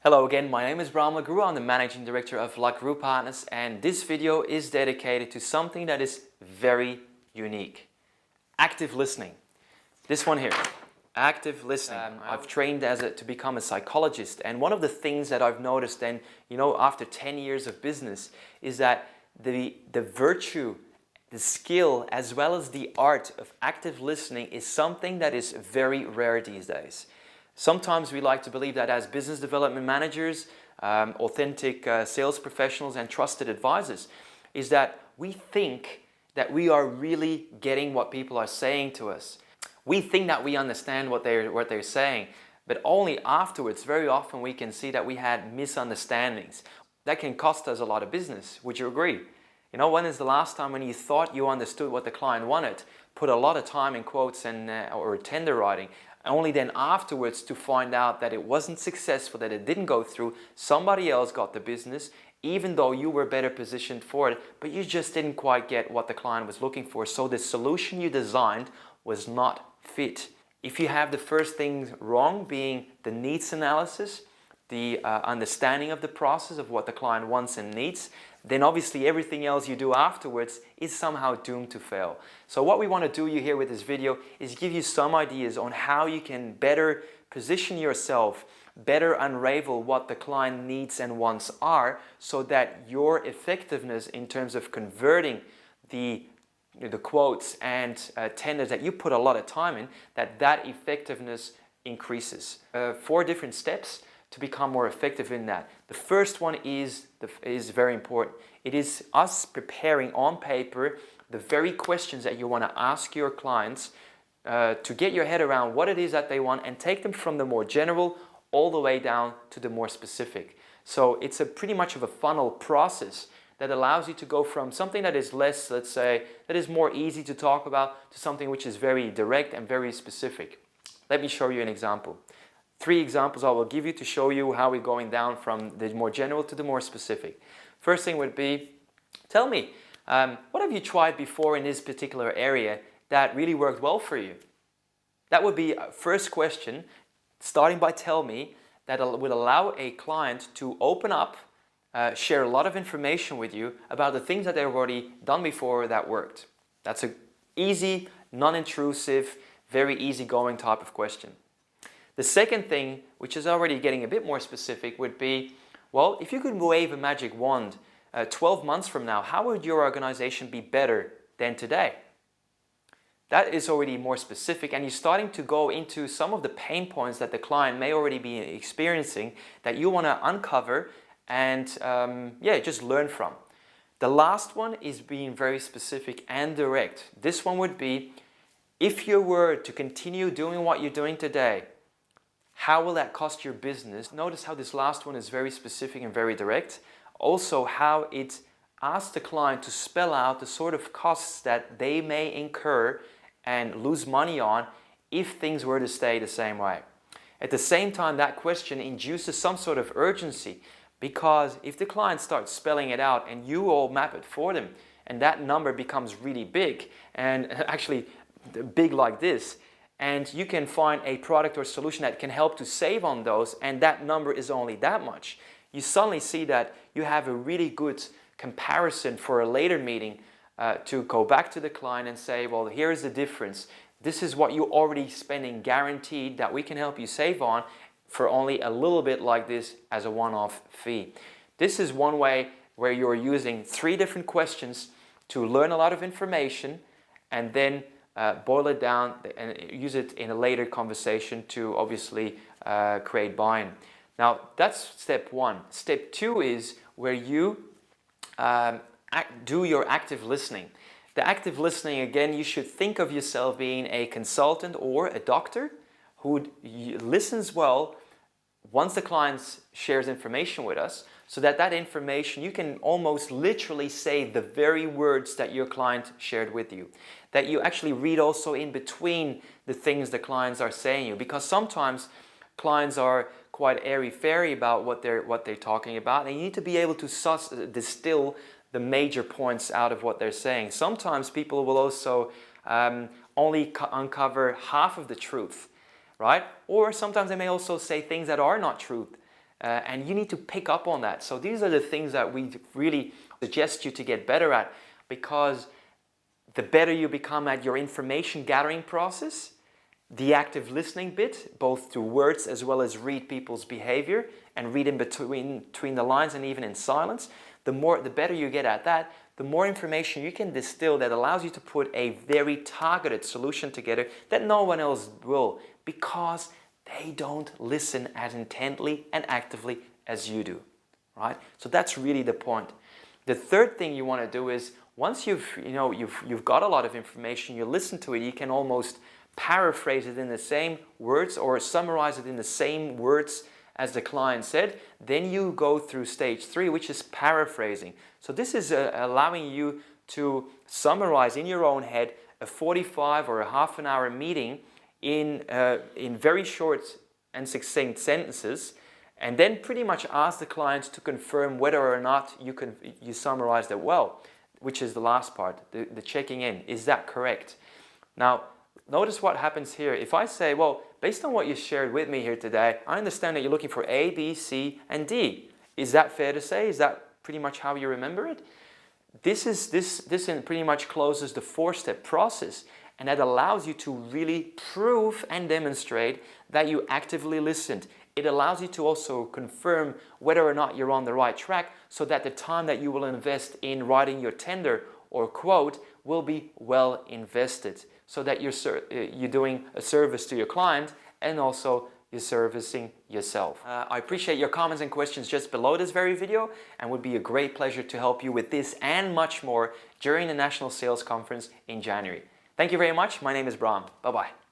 Hello again, my name is Bram Lagrou. I'm the Managing Director of Lagrou Partners, and this video is dedicated to something that is very unique. Active listening. This one here, active listening. I've trained to become a psychologist, and one of the things that I've noticed, and after 10 years of business, is that the virtue, the skill, as well as the art of active listening is something that is very rare these days. Sometimes we like to believe that as business development managers, authentic sales professionals and trusted advisors, is that we think that we are really getting what people are saying to us. We think that we understand what they're saying, but only afterwards, very often we can see that we had misunderstandings. That can cost us a lot of business. Would you agree? When is the last time when you thought you understood what the client wanted, put a lot of time in quotes and or tender writing, only then afterwards to find out that it wasn't successful, that it didn't go through, somebody else got the business, even though you were better positioned for it, but you just didn't quite get what the client was looking for. So the solution you designed was not fit. If you have the first things wrong, being the needs analysis, the understanding of the process of what the client wants and needs, then obviously everything else you do afterwards is somehow doomed to fail. So what we want to do here with this video is give you some ideas on how you can better position yourself, better unravel what the client needs and wants are, so that your effectiveness in terms of converting the quotes and tenders that you put a lot of time in, that effectiveness increases. 4 different steps to become more effective in that. The first one is very important. It is us preparing on paper the very questions that you want to ask your clients to get your head around what it is that they want and take them from the more general all the way down to the more specific. So it's pretty much of a funnel process that allows you to go from something that is less, let's say, that is more easy to talk about, to something which is very direct and very specific. Let me show you an example. 3 examples I will give you to show you how we're going down from the more general to the more specific. First thing would be, tell me, what have you tried before in this particular area that really worked well for you? That would be a first question, starting by tell me, that would allow a client to open up, share a lot of information with you about the things that they've already done before that worked. That's an easy, non-intrusive, very easygoing type of question. The second thing, which is already getting a bit more specific, would be, well, if you could wave a magic wand 12 months from now, how would your organization be better than today? That is already more specific, and you're starting to go into some of the pain points that the client may already be experiencing that you want to uncover and just learn from. The last one is being very specific and direct. This one would be, if you were to continue doing what you're doing today, how will that cost your business? Notice how this last one is very specific and very direct. Also how it asks the client to spell out the sort of costs that they may incur and lose money on if things were to stay the same way. At the same time, that question induces some sort of urgency, because if the client starts spelling it out and you all map it for them, and that number becomes really big, and actually big like this, and you can find a product or solution that can help to save on those, and that number is only that much, you suddenly see that you have a really good comparison for a later meeting to go back to the client and say, well, here's the difference. This is what you're already spending guaranteed that we can help you save on for only a little bit like this as a one-off fee. This is one way where you're using 3 different questions to learn a lot of information and then boil it down and use it in a later conversation to obviously create buy-in. Now that's step 1. Step 2 is where you do your active listening. The active listening, again, you should think of yourself being a consultant or a doctor who listens well once the client shares information with us, so that information, you can almost literally say the very words that your client shared with you. That you actually read also in between the things the clients are saying you, because sometimes clients are quite airy-fairy about what they're talking about, and you need to be able to distill the major points out of what they're saying. Sometimes people will also only uncover half of the truth, right? Or sometimes they may also say things that are not truth. and you need to pick up on that. So these are the things that we really suggest you to get better at, because the better you become at your information gathering process, the active listening bit, both to words as well as read people's behavior and read in between the lines and even in silence, the better you get at that, the more information you can distill that allows you to put a very targeted solution together that no one else will, because they don't listen as intently and actively as you do, right? So that's really the point. The third thing you want to do is, once you've got a lot of information, you listen to it, you can almost paraphrase it in the same words or summarize it in the same words as the client said. Then you go through stage 3, which is paraphrasing. So this is allowing you to summarize in your own head a 45 or a half an hour meeting in very short and succinct sentences, and then pretty much ask the client to confirm whether or not you summarized it well, which is the last part, the checking in. Is that correct? Now, notice what happens here. If I say, well, based on what you shared with me here today, I understand that you're looking for A, B, C, and D. Is that fair to say? Is that pretty much how you remember it? This pretty much closes the 4-step process, and that allows you to really prove and demonstrate that you actively listened. It allows you to also confirm whether or not you're on the right track, so that the time that you will invest in writing your tender or quote will be well invested, so that you're doing a service to your client and also you're servicing yourself. I appreciate your comments and questions just below this very video, and would be a great pleasure to help you with this and much more during the National Sales Conference in January. Thank you very much. My name is Bram. Bye-bye.